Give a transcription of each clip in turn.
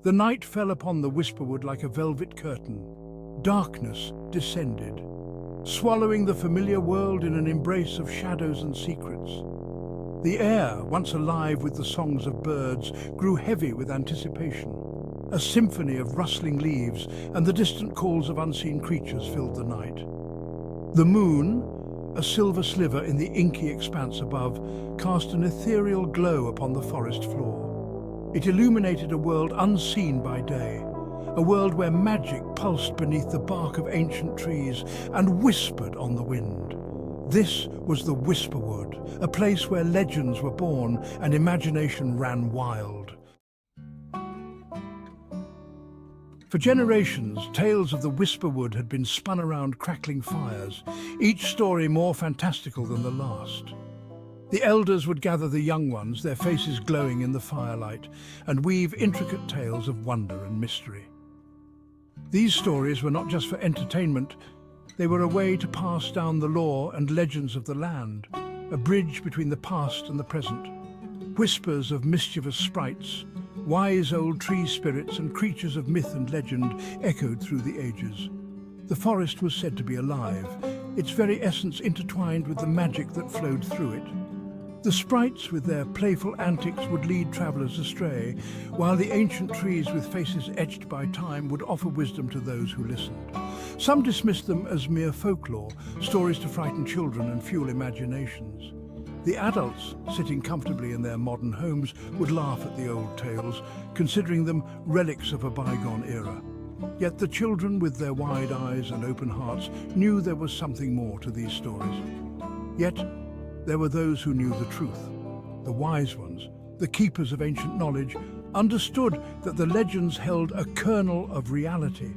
The night fell upon the Whisperwood like a velvet curtain. Darkness descended, swallowing the familiar world in an embrace of shadows and secrets. The air, once alive with the songs of birds, grew heavy with anticipation. A symphony of rustling leaves and the distant calls of unseen creatures filled the night. The moon, a silver sliver in the inky expanse above, cast an ethereal glow upon the forest floor. It illuminated a world unseen by day, a world where magic pulsed beneath the bark of ancient trees and whispered on the wind. This was the Whisperwood, a place where legends were born and imagination ran wild. For generations, tales of the Whisperwood had been spun around crackling fires, each story more fantastical than the last. The elders would gather the young ones, their faces glowing in the firelight, and weave intricate tales of wonder and mystery. These stories were not just for entertainment, they were a way to pass down the lore and legends of the land, a bridge between the past and the present. Whispers of mischievous sprites, wise old tree spirits and creatures of myth and legend echoed through the ages. The forest was said to be alive, its very essence intertwined with the magic that flowed through it. The sprites with their playful antics would lead travelers astray, while the ancient trees with faces etched by time would offer wisdom to those who listened. Some dismissed them as mere folklore, stories to frighten children and fuel imaginations. The adults, sitting comfortably in their modern homes, would laugh at the old tales, considering them relics of a bygone era. Yet the children, with their wide eyes and open hearts, knew there was something more to these stories. Yet there were those who knew the truth. The wise ones, the keepers of ancient knowledge, understood that the legends held a kernel of reality.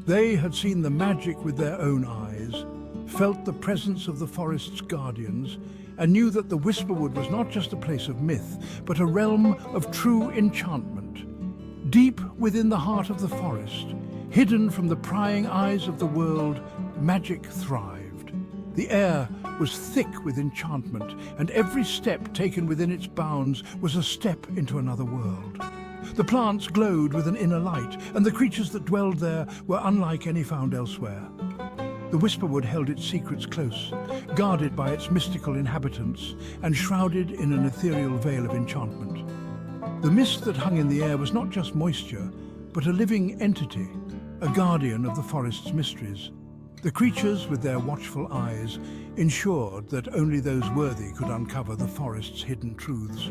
They had seen the magic with their own eyes, felt the presence of the forest's guardians, and knew that the Whisperwood was not just a place of myth, but a realm of true enchantment. Deep within the heart of the forest, hidden from the prying eyes of the world, magic thrived. The air was thick with enchantment, and every step taken within its bounds was a step into another world. The plants glowed with an inner light, and the creatures that dwelled there were unlike any found elsewhere. The Whisperwood held its secrets close, guarded by its mystical inhabitants and shrouded in an ethereal veil of enchantment. The mist that hung in the air was not just moisture, but a living entity, a guardian of the forest's mysteries. The creatures, with their watchful eyes, ensured that only those worthy could uncover the forest's hidden truths.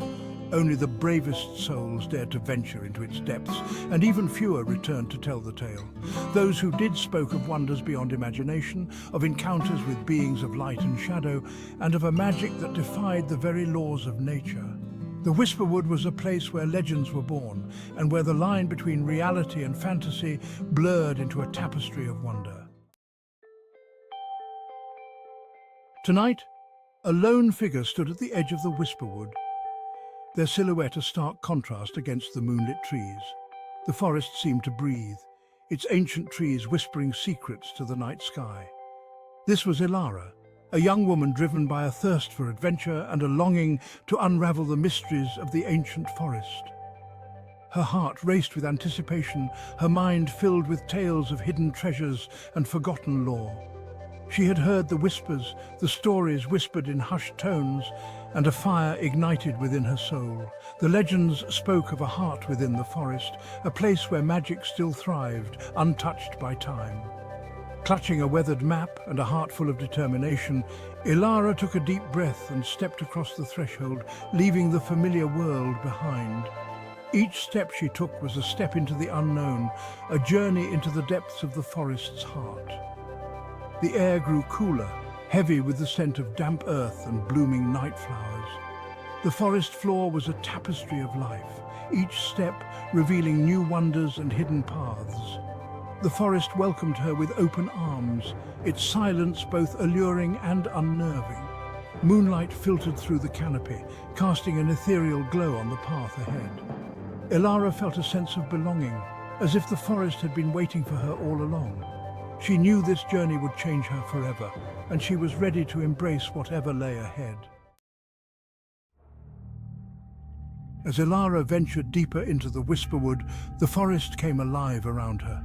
Only the bravest souls dared to venture into its depths, and even fewer returned to tell the tale. Those who did spoke of wonders beyond imagination, of encounters with beings of light and shadow, and of a magic that defied the very laws of nature. The Whisperwood was a place where legends were born, and where the line between reality and fantasy blurred into a tapestry of wonder. Tonight, a lone figure stood at the edge of the Whisperwood, their silhouette a stark contrast against the moonlit trees. The forest seemed to breathe, its ancient trees whispering secrets to the night sky. This was Ilara, a young woman driven by a thirst for adventure and a longing to unravel the mysteries of the ancient forest. Her heart raced with anticipation, her mind filled with tales of hidden treasures and forgotten lore. She had heard the whispers, the stories whispered in hushed tones, and a fire ignited within her soul. The legends spoke of a heart within the forest, a place where magic still thrived, untouched by time. Clutching a weathered map and a heart full of determination, Ilara took a deep breath and stepped across the threshold, leaving the familiar world behind. Each step she took was a step into the unknown, a journey into the depths of the forest's heart. The air grew cooler, heavy with the scent of damp earth and blooming night flowers. The forest floor was a tapestry of life, each step revealing new wonders and hidden paths. The forest welcomed her with open arms, its silence both alluring and unnerving. Moonlight filtered through the canopy, casting an ethereal glow on the path ahead. Ilara felt a sense of belonging, as if the forest had been waiting for her all along. She knew this journey would change her forever, and she was ready to embrace whatever lay ahead. As Ilara ventured deeper into the Whisperwood, the forest came alive around her.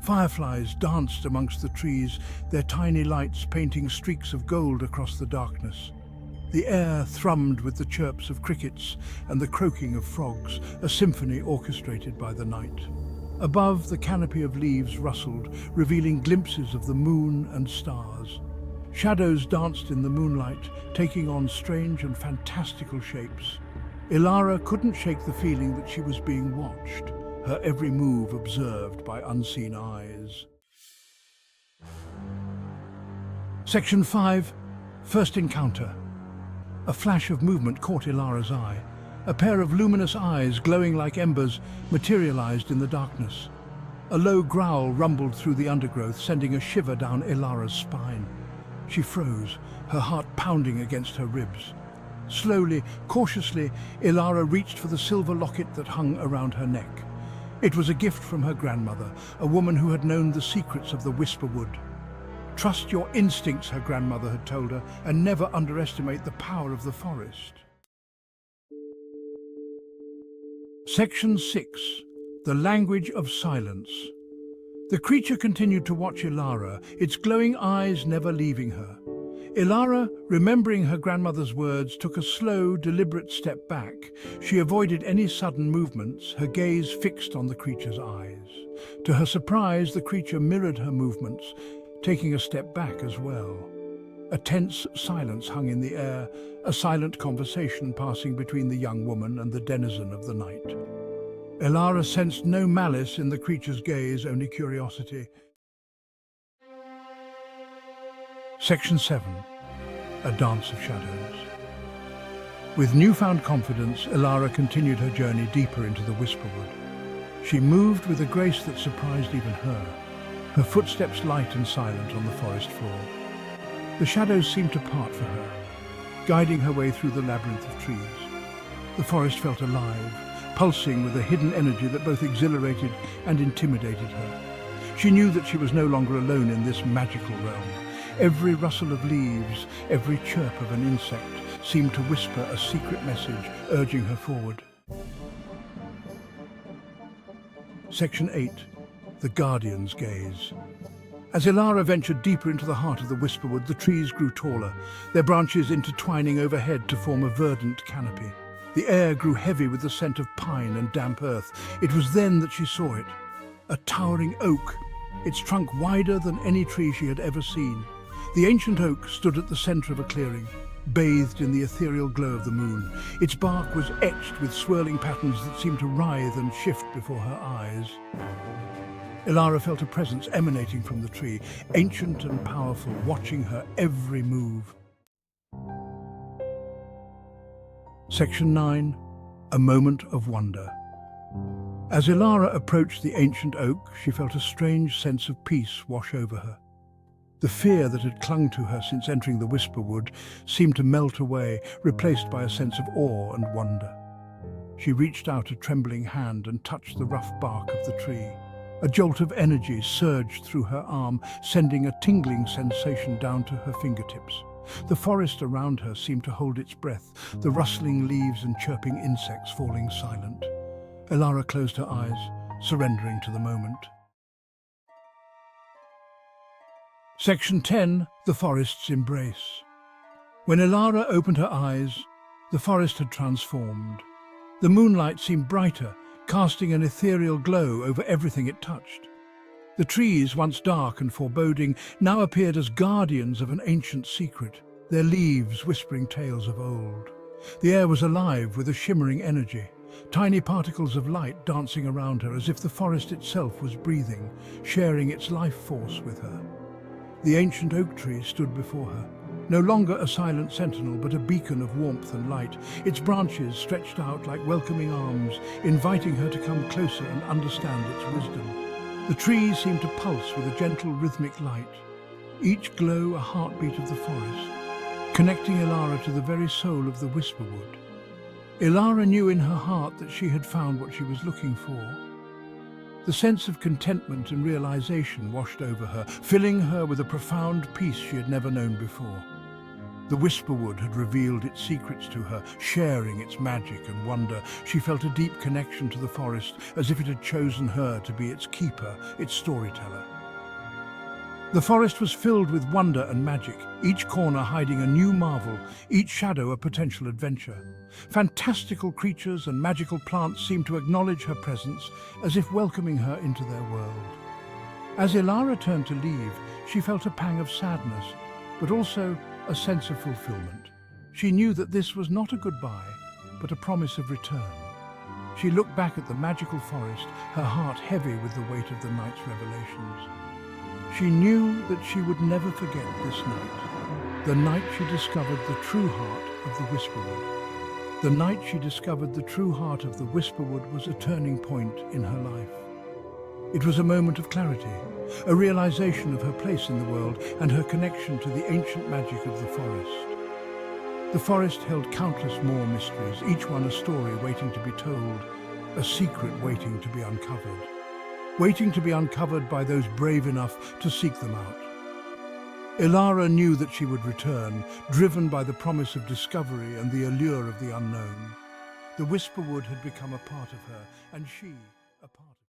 Fireflies danced amongst the trees, their tiny lights painting streaks of gold across the darkness. The air thrummed with the chirps of crickets and the croaking of frogs, a symphony orchestrated by the night. Above, the canopy of leaves rustled, revealing glimpses of the moon and stars. Shadows danced in the moonlight, taking on strange and fantastical shapes. Ilara couldn't shake the feeling that she was being watched, her every move observed by unseen eyes. Section 5. First Encounter. A flash of movement caught Ilara's eye. A pair of luminous eyes, glowing like embers, materialized in the darkness. A low growl rumbled through the undergrowth, sending a shiver down Ilara's spine. She froze, her heart pounding against her ribs. Slowly, cautiously, Ilara reached for the silver locket that hung around her neck. It was a gift from her grandmother, a woman who had known the secrets of the Whisperwood. Trust your instincts, her grandmother had told her, and never underestimate the power of the forest. Section 6. The Language of Silence. The creature continued to watch Ilara, its glowing eyes never leaving her. Ilara, remembering her grandmother's words, took a slow, deliberate step back. She avoided any sudden movements, her gaze fixed on the creature's eyes. To her surprise, the creature mirrored her movements, taking a step back as well. A tense silence hung in the air, a silent conversation passing between the young woman and the denizen of the night. Ilara sensed no malice in the creature's gaze, only curiosity. Section 7. A Dance of Shadows. With newfound confidence, Ilara continued her journey deeper into the Whisperwood. She moved with a grace that surprised even her footsteps light and silent on the forest floor. The shadows seemed to part for her, guiding her way through the labyrinth of trees. The forest felt alive, pulsing with a hidden energy that both exhilarated and intimidated her. She knew that she was no longer alone in this magical realm. Every rustle of leaves, every chirp of an insect seemed to whisper a secret message, urging her forward. Section 8. The Guardian's Gaze. As Ilara ventured deeper into the heart of the Whisperwood, the trees grew taller, their branches intertwining overhead to form a verdant canopy. The air grew heavy with the scent of pine and damp earth. It was then that she saw it. A towering oak, its trunk wider than any tree she had ever seen. The ancient oak stood at the center of a clearing, bathed in the ethereal glow of the moon. Its bark was etched with swirling patterns that seemed to writhe and shift before her eyes. Ilara felt a presence emanating from the tree, ancient and powerful, watching her every move. Section 9. A Moment of Wonder. As Ilara approached the ancient oak, she felt a strange sense of peace wash over her. The fear that had clung to her since entering the Whisperwood seemed to melt away, replaced by a sense of awe and wonder. She reached out a trembling hand and touched the rough bark of the tree. A jolt of energy surged through her arm, sending a tingling sensation down to her fingertips. The forest around her seemed to hold its breath, the rustling leaves and chirping insects falling silent. Ilara closed her eyes, surrendering to the moment. Section 10. The Forest's Embrace. When Ilara opened her eyes, the forest had transformed. The moonlight seemed brighter, casting an ethereal glow over everything it touched. The trees, once dark and foreboding, now appeared as guardians of an ancient secret, their leaves whispering tales of old. The air was alive with a shimmering energy, tiny particles of light dancing around her as if the forest itself was breathing, sharing its life force with her. The ancient oak tree stood before her, no longer a silent sentinel but a beacon of warmth and light, its branches stretched out like welcoming arms, inviting her to come closer and understand its wisdom. The trees seemed to pulse with a gentle rhythmic light, each glow a heartbeat of the forest, connecting Ilara to the very soul of the Whisperwood. Ilara knew in her heart that she had found what she was looking for. The sense of contentment and realization washed over her, filling her with a profound peace she had never known before. The Whisperwood had revealed its secrets to her, sharing its magic and wonder. She felt a deep connection to the forest, as if it had chosen her to be its keeper, its storyteller. The forest was filled with wonder and magic, each corner hiding a new marvel, each shadow a potential adventure. Fantastical creatures and magical plants seemed to acknowledge her presence, as if welcoming her into their world. As Ilara turned to leave, she felt a pang of sadness, but also a sense of fulfillment. She knew that this was not a goodbye, but a promise of return. She looked back at the magical forest, her heart heavy with the weight of the night's revelations. She knew that she would never forget this night, the night she discovered the true heart of the Whisperwood. The night she discovered the true heart of the Whisperwood was a turning point in her life. It was a moment of clarity, a realization of her place in the world and her connection to the ancient magic of the forest. The forest held countless more mysteries, each one a story waiting to be told, a secret waiting to be uncovered. Waiting to be uncovered by those brave enough to seek them out. Ilara knew that she would return, driven by the promise of discovery and the allure of the unknown. The Whisperwood had become a part of her, and she